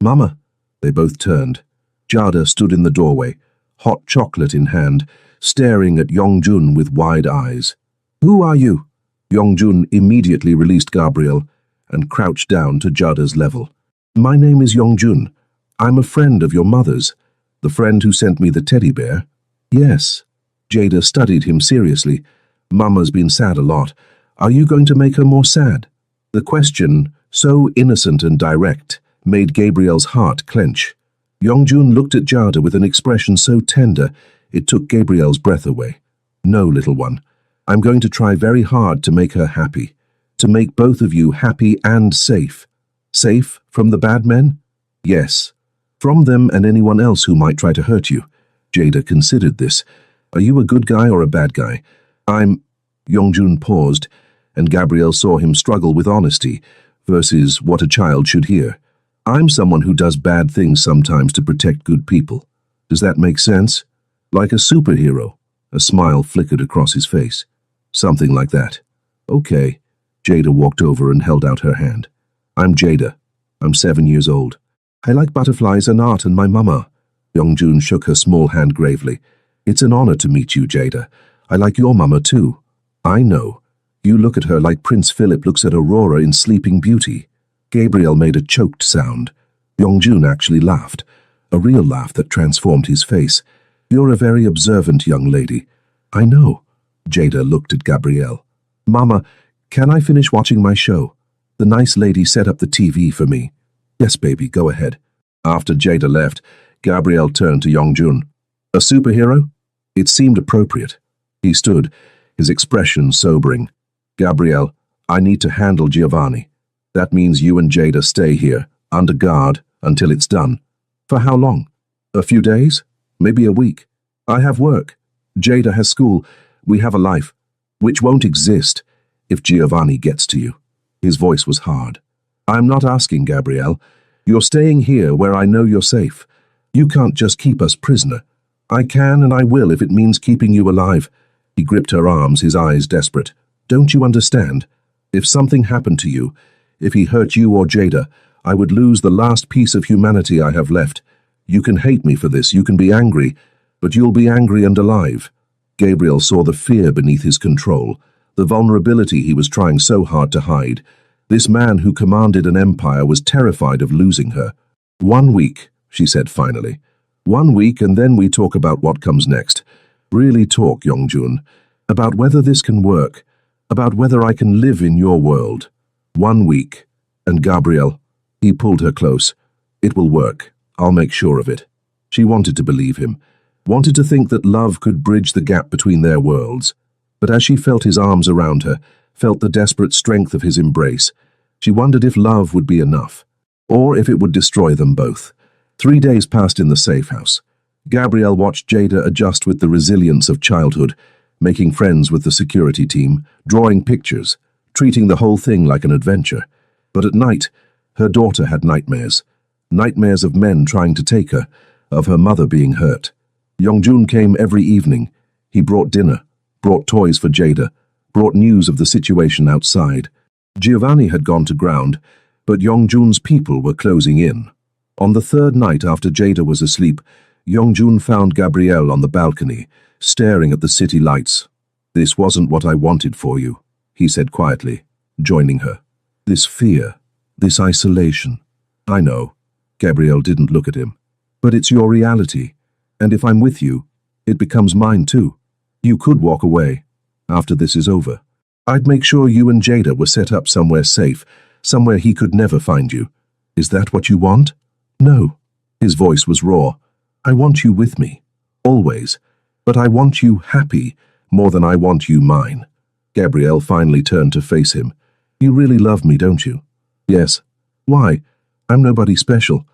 Speaker 1: Mama. They both turned. Jada stood in the doorway, hot chocolate in hand, staring at Yongjun with wide eyes. Who are you? Yongjun immediately released Gabriel and crouched down to Jada's level. My name is Yongjun. I'm a friend of your mother's. The friend who sent me the teddy bear? Yes. Jada studied him seriously. Mama's been sad a lot. Are you going to make her more sad? The question, so innocent and direct, made Gabriel's heart clench. Yongjun looked at Jada with an expression so tender, it took Gabriel's breath away. No, little one. I'm going to try very hard to make her happy. To make both of you happy and safe. Safe from the bad men? Yes. From them and anyone else who might try to hurt you. Jada considered this. Are you a good guy or a bad guy? Yongjun paused, and Gabriel saw him struggle with honesty versus what a child should hear. I'm someone who does bad things sometimes to protect good people. Does that make sense? Like a superhero. A smile flickered across his face. Something like that. Okay. Jada walked over and held out her hand. I'm Jada. I'm 7 years old. I like butterflies and art and my mama. Yongjun shook her small hand gravely. It's an honor to meet you, Jada. I like your mama too. I know. You look at her like Prince Philip looks at Aurora in Sleeping Beauty. Gabriel made a choked sound. Yongjun actually laughed. A real laugh that transformed his face. You're a very observant young lady. I know. Jada looked at Gabrielle. Mama, can I finish watching my show? The nice lady set up the TV for me. Yes, baby, go ahead. After Jada left, Gabrielle turned to Yongjun. A superhero? It seemed appropriate. He stood, his expression sobering. Gabrielle, I need to handle Giovanni. That means you and Jada stay here, under guard, until it's done. For how long? A few days? Maybe a week. I have work. Jada has school. We have a life, which won't exist if Giovanni gets to you. His voice was hard. I'm not asking, Gabrielle. You're staying here where I know you're safe. You can't just keep us prisoner. I can and I will if it means keeping you alive. He gripped her arms, his eyes desperate. Don't you understand? If something happened to you, if he hurt you or Jada, I would lose the last piece of humanity I have left. You can hate me for this, you can be angry, but you'll be angry and alive. Gabriel saw the fear beneath his control, the vulnerability he was trying so hard to hide. This man who commanded an empire was terrified of losing her. 1 week, she said finally. 1 week and then we talk about what comes next. Really talk, Yongjun, about whether this can work, about whether I can live in your world. 1 week. And Gabriel, he pulled her close. It will work. I'll make sure of it. She wanted to believe him, wanted to think that love could bridge the gap between their worlds. But as she felt his arms around her, felt the desperate strength of his embrace, she wondered if love would be enough, or if it would destroy them both. 3 days passed in the safe house. Gabrielle watched Jada adjust with the resilience of childhood, making friends with the security team, drawing pictures, treating the whole thing like an adventure. But at night, her daughter had nightmares. Nightmares of men trying to take her, of her mother being hurt. Yongjun came every evening. He brought dinner, brought toys for Jada, brought news of the situation outside. Giovanni had gone to ground, but Yongjun's people were closing in. On the third night after Jada was asleep, Yongjun found Gabrielle on the balcony, staring at the city lights. This wasn't what I wanted for you, he said quietly, joining her. This fear, this isolation. I know. Gabrielle didn't look at him. But it's your reality, and if I'm with you, it becomes mine too. You could walk away, after this is over. I'd make sure you and Jada were set up somewhere safe, somewhere he could never find you. Is that what you want? No. His voice was raw. I want you with me, always, but I want you happy more than I want you mine. Gabrielle finally turned to face him. You really love me, don't you? Yes. Why? I'm nobody special.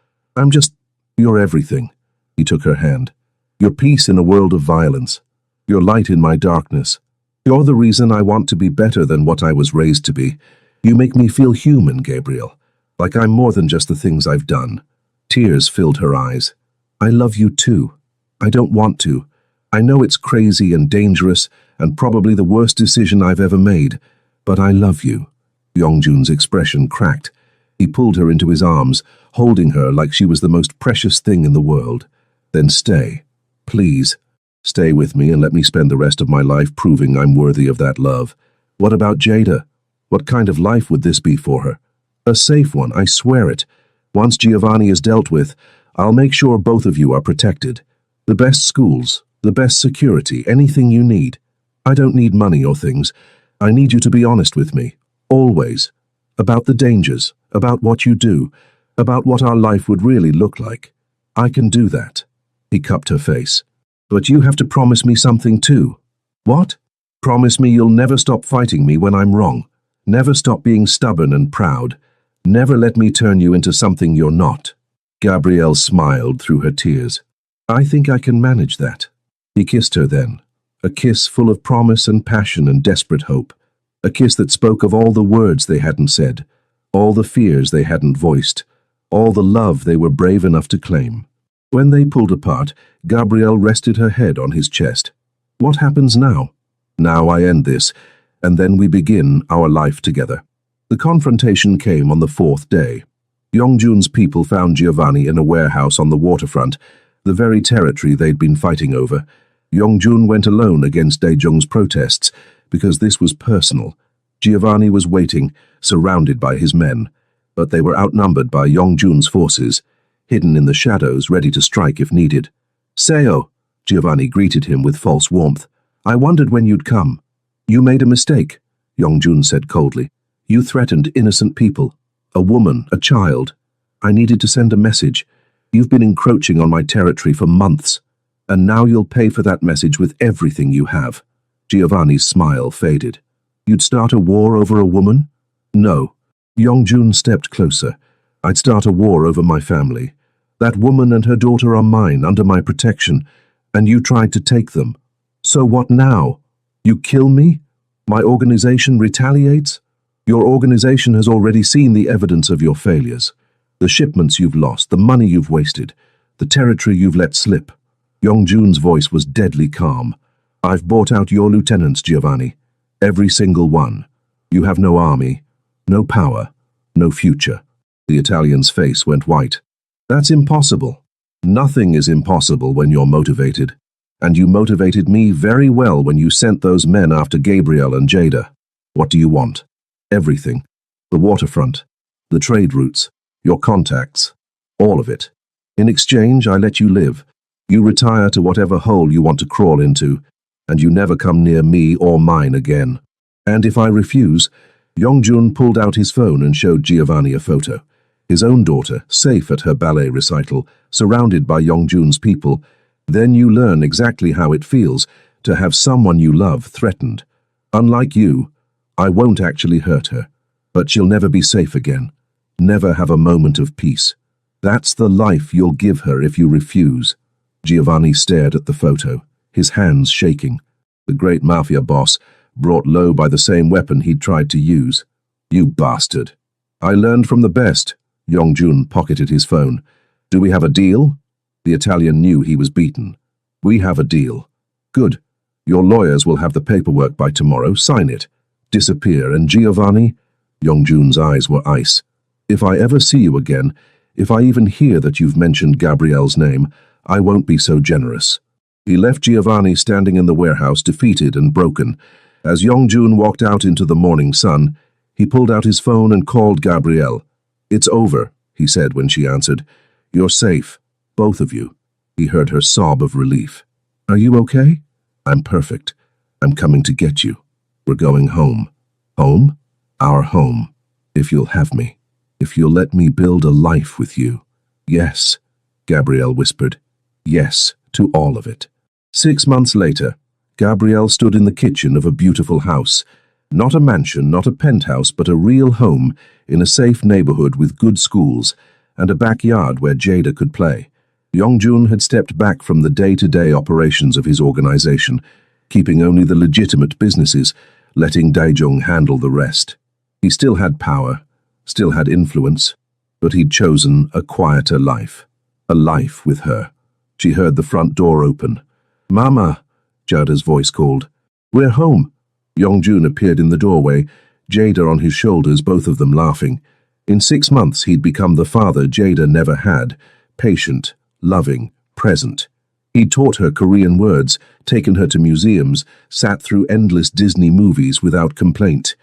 Speaker 1: You're everything. He took her hand. Your peace in a world of violence. Your light in my darkness. You're the reason I want to be better than what I was raised to be. You make me feel human, Gabriel, like I'm more than just the things I've done. Tears filled her eyes. I love you too. I don't want to. I know it's crazy and dangerous and probably the worst decision I've ever made, but I love you. Yongjun's expression cracked. He pulled her into his arms, holding her like she was the most precious thing in the world. Then stay. Please. Stay with me and let me spend the rest of my life proving I'm worthy of that love. What about Jada? What kind of life would this be for her? A safe one, I swear it. Once Giovanni is dealt with, I'll make sure both of you are protected. The best schools, the best security, anything you need. I don't need money or things. I need you to be honest with me, always. About the dangers, about what you do, about what our life would really look like. I can do that. He cupped her face. But you have to promise me something too. What? Promise me you'll never stop fighting me when I'm wrong. Never stop being stubborn and proud. Never let me turn you into something you're not. Gabrielle smiled through her tears. I think I can manage that. He kissed her then. A kiss full of promise and passion and desperate hope. A kiss that spoke of all the words they hadn't said, all the fears they hadn't voiced, all the love they were brave enough to claim. When they pulled apart, Gabrielle rested her head on his chest. What happens now? Now I end this, and then we begin our life together. The confrontation came on the fourth day. Yongjun's people found Giovanni in a warehouse on the waterfront, the very territory they'd been fighting over. Yongjun went alone against Daejong's protests, because this was personal. Giovanni was waiting, surrounded by his men, but they were outnumbered by Yongjun's forces, hidden in the shadows, ready to strike if needed. Seo, Giovanni greeted him with false warmth. I wondered when you'd come. You made a mistake, Yongjun said coldly. You threatened innocent people, a woman, a child. I needed to send a message. You've been encroaching on my territory for months, and now you'll pay for that message with everything you have. Giovanni's smile faded. You'd start a war over a woman? No. Yongjun stepped closer. I'd start a war over my family. That woman and her daughter are mine, under my protection, and you tried to take them. So what now? You kill me? My organization retaliates? Your organization has already seen the evidence of your failures. The shipments you've lost, the money you've wasted, the territory you've let slip. Yongjun's voice was deadly calm. I've bought out your lieutenants, Giovanni. Every single one. You have no army, no power, no future. The Italian's face went white. That's impossible. Nothing is impossible when you're motivated. And you motivated me very well when you sent those men after Gabrielle and Jada. What do you want? Everything. The waterfront, the trade routes, your contacts, all of it. In exchange, I let you live. You retire to whatever hole you want to crawl into, and you never come near me or mine again. And if I refuse, Yongjun pulled out his phone and showed Giovanni a photo. His own daughter, safe at her ballet recital, surrounded by Yongjun's people. Then you learn exactly how it feels to have someone you love threatened. Unlike you, I won't actually hurt her, but she'll never be safe again. Never have a moment of peace. That's the life you'll give her if you refuse. Giovanni stared at the photo, his hands shaking. The great Mafia boss, brought low by the same weapon he'd tried to use. You bastard. I learned from the best. Yongjun pocketed his phone. Do we have a deal? The Italian knew he was beaten. We have a deal. Good. Your lawyers will have the paperwork by tomorrow. Sign it. Disappear. And Giovanni? Yongjun's eyes were ice. If I ever see you again, if I even hear that you've mentioned Gabrielle's name, I won't be so generous. He left Giovanni standing in the warehouse, defeated and broken. As Yongjun walked out into the morning sun, he pulled out his phone and called Gabrielle. It's over, he said when she answered. You're safe, both of you. He heard her sob of relief. Are you okay? I'm perfect. I'm coming to get you. We're going home. Home? Our home. If you'll have me. If you'll let me build a life with you. Yes, Gabrielle whispered. Yes, to all of it. 6 months later, Gabrielle stood in the kitchen of a beautiful house. Not a mansion, not a penthouse, but a real home in a safe neighborhood with good schools and a backyard where Jada could play. Yongjun had stepped back from the day-to-day operations of his organization, keeping only the legitimate businesses, letting Daejong handle the rest. He still had power, still had influence, but he'd chosen a quieter life. A life with her. She heard the front door open. Mama, Jada's voice called. We're home. Yongjun appeared in the doorway, Jada on his shoulders, both of them laughing. In 6 months he'd become the father Jada never had, patient, loving, present. He'd taught her Korean words, taken her to museums, sat through endless Disney movies without complaint.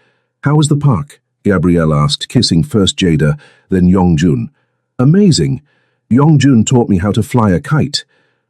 Speaker 1: "How was the park?" Gabrielle asked, kissing first Jada, then Yongjun. "Amazing. Yongjun taught me how to fly a kite."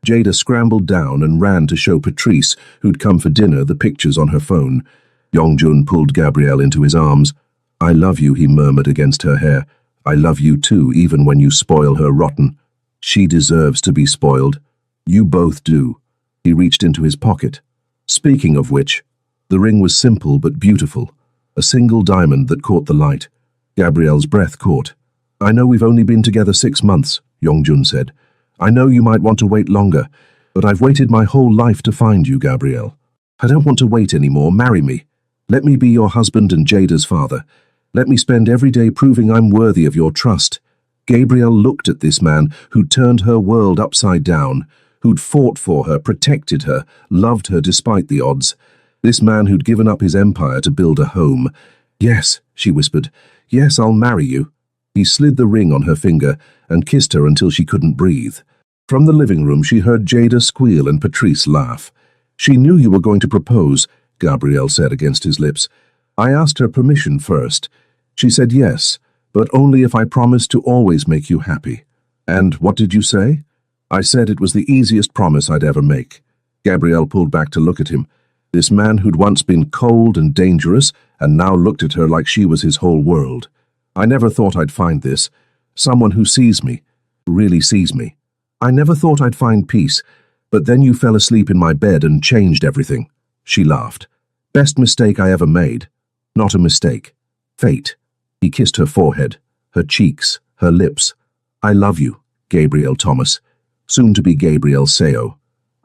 Speaker 1: Jada scrambled down and ran to show Patrice, who'd come for dinner, the pictures on her phone. Yongjun pulled Gabrielle into his arms. "I love you," he murmured against her hair. "I love you too, even when you spoil her rotten. She deserves to be spoiled. You both do." He reached into his pocket. Speaking of which, the ring was simple but beautiful, a single diamond that caught the light. Gabrielle's breath caught. "I know we've only been together 6 months," Yongjun said. "I know you might want to wait longer, but I've waited my whole life to find you, Gabrielle. I don't want to wait anymore. Marry me. Let me be your husband and Jada's father. Let me spend every day proving I'm worthy of your trust." Gabrielle looked at this man who'd turned her world upside down, who'd fought for her, protected her, loved her despite the odds. This man who'd given up his empire to build a home. "Yes," she whispered. "Yes, I'll marry you." He slid the ring on her finger and kissed her until she couldn't breathe. From the living room, she heard Jada squeal and Patrice laugh. "She knew you were going to propose," Gabrielle said against his lips. "I asked her permission first. She said yes, but only if I promised to always make you happy." "And what did you say?" "I said it was the easiest promise I'd ever make." Gabrielle pulled back to look at him. This man who'd once been cold and dangerous and now looked at her like she was his whole world. "I never thought I'd find this. Someone who sees me, really sees me. I never thought I'd find peace, but then you fell asleep in my bed and changed everything." She laughed. "Best mistake I ever made. Not a mistake. Fate." He kissed her forehead, her cheeks, her lips. "I love you, Gabrielle Thomas. Soon to be Gabrielle Seo.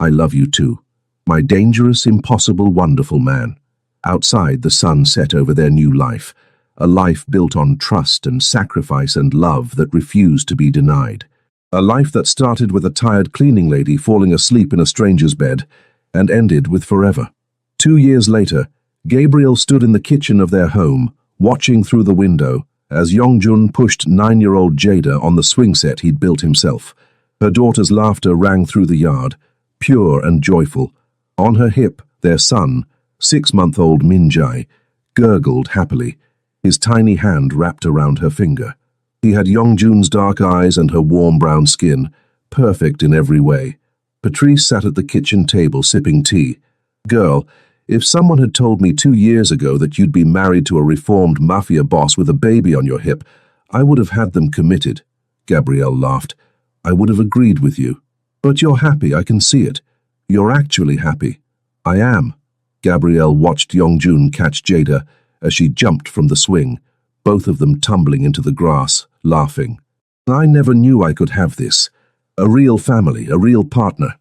Speaker 1: I love you too. My dangerous, impossible, wonderful man." Outside, the sun set over their new life, a life built on trust and sacrifice and love that refused to be denied. A life that started with a tired cleaning lady falling asleep in a stranger's bed and ended with forever. 2 years later, Gabriel stood in the kitchen of their home, watching through the window as Yongjun pushed 9-year-old Jada on the swing set he'd built himself. Her daughter's laughter rang through the yard, pure and joyful. On her hip, their son, 6-month-old Minjai, gurgled happily, his tiny hand wrapped around her finger. He had Yongjun's dark eyes and her warm brown skin, perfect in every way. Patrice sat at the kitchen table sipping tea. "Girl, if someone had told me 2 years ago that you'd be married to a reformed Mafia boss with a baby on your hip, I would have had them committed." Gabrielle laughed. "I would have agreed with you. But you're happy, I can see it. You're actually happy." "I am." Gabrielle watched Yongjun catch Jada as she jumped from the swing, both of them tumbling into the grass, laughing. "I never knew I could have this. A real family, a real partner."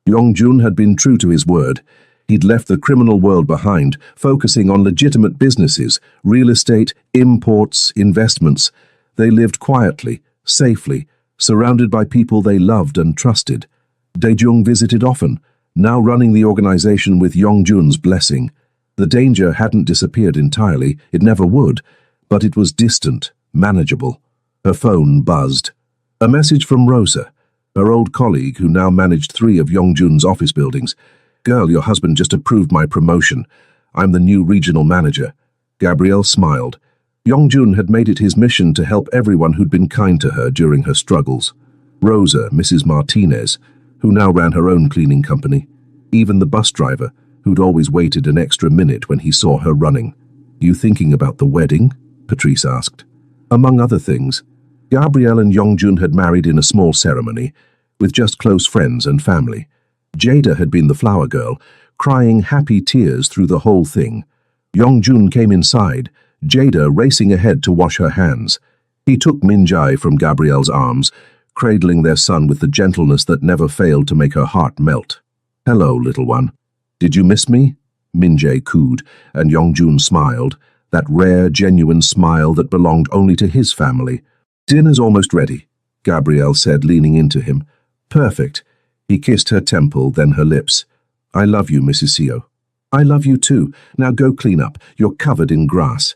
Speaker 1: Yongjun had been true to his word. He'd left the criminal world behind, focusing on legitimate businesses, real estate, imports, investments. They lived quietly, safely, surrounded by people they loved and trusted. Daejung visited often, now running the organization with Yongjun's blessing. The danger hadn't disappeared entirely, it never would, but it was distant, manageable. Her phone buzzed. A message from Rosa, her old colleague who now managed 3 of Yongjun's office buildings. "Girl, your husband just approved my promotion. I'm the new regional manager." Gabrielle smiled. Yongjun had made it his mission to help everyone who'd been kind to her during her struggles. Rosa, Mrs. Martinez, who now ran her own cleaning company. Even the bus driver, who'd always waited an extra minute when he saw her running. "You thinking about the wedding?" Patrice asked. Among other things, Gabrielle and Yongjun had married in a small ceremony, with just close friends and family. Jada had been the flower girl, crying happy tears through the whole thing. Yongjun came inside, Jada racing ahead to wash her hands. He took Minjai from Gabrielle's arms, cradling their son with the gentleness that never failed to make her heart melt. "Hello, little one. Did you miss me?" Minjai cooed, and Yongjun smiled, that rare, genuine smile that belonged only to his family. "Dinner's almost ready," Gabrielle said, leaning into him. "Perfect." He kissed her temple, then her lips. "I love you, Mrs. Seo." "I love you too. Now go clean up. You're covered in grass."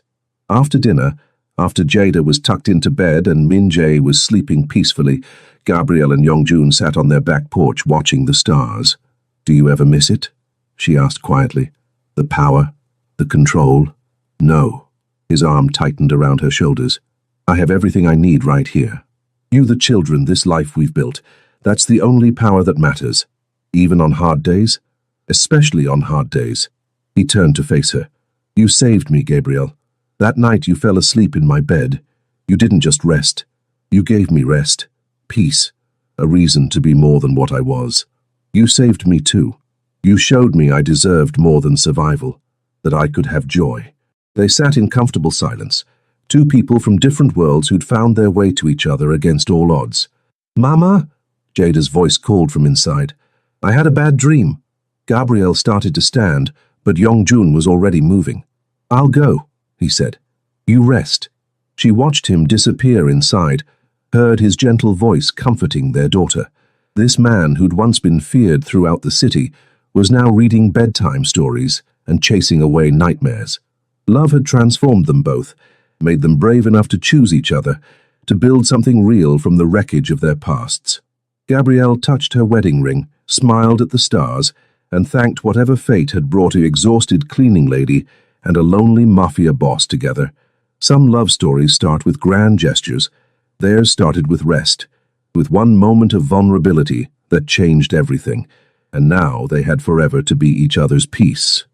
Speaker 1: After dinner, after Jada was tucked into bed and Minjay was sleeping peacefully, Gabrielle and Yongjun sat on their back porch watching the stars. "Do you ever miss it?" she asked quietly. "The power? The control?" "No." His arm tightened around her shoulders. "I have everything I need right here. You, the children, this life we've built. That's the only power that matters. Even on hard days? Especially on hard days." He turned to face her. "You saved me, Gabrielle. That night you fell asleep in my bed. You didn't just rest. You gave me rest, peace, a reason to be more than what I was. You saved me too. You showed me I deserved more than survival, that I could have joy." They sat in comfortable silence, two people from different worlds who'd found their way to each other against all odds. "Mama?" Jada's voice called from inside. "I had a bad dream." Gabrielle started to stand, but Yongjun was already moving. "I'll go," he said. "You rest." She watched him disappear inside, heard his gentle voice comforting their daughter. This man who'd once been feared throughout the city was now reading bedtime stories and chasing away nightmares. Love had transformed them both, made them brave enough to choose each other, to build something real from the wreckage of their pasts. Gabrielle touched her wedding ring, smiled at the stars, and thanked whatever fate had brought an exhausted cleaning lady and a lonely Mafia boss together. Some love stories start with grand gestures. Theirs started with rest, with one moment of vulnerability that changed everything, and now they had forever to be each other's peace.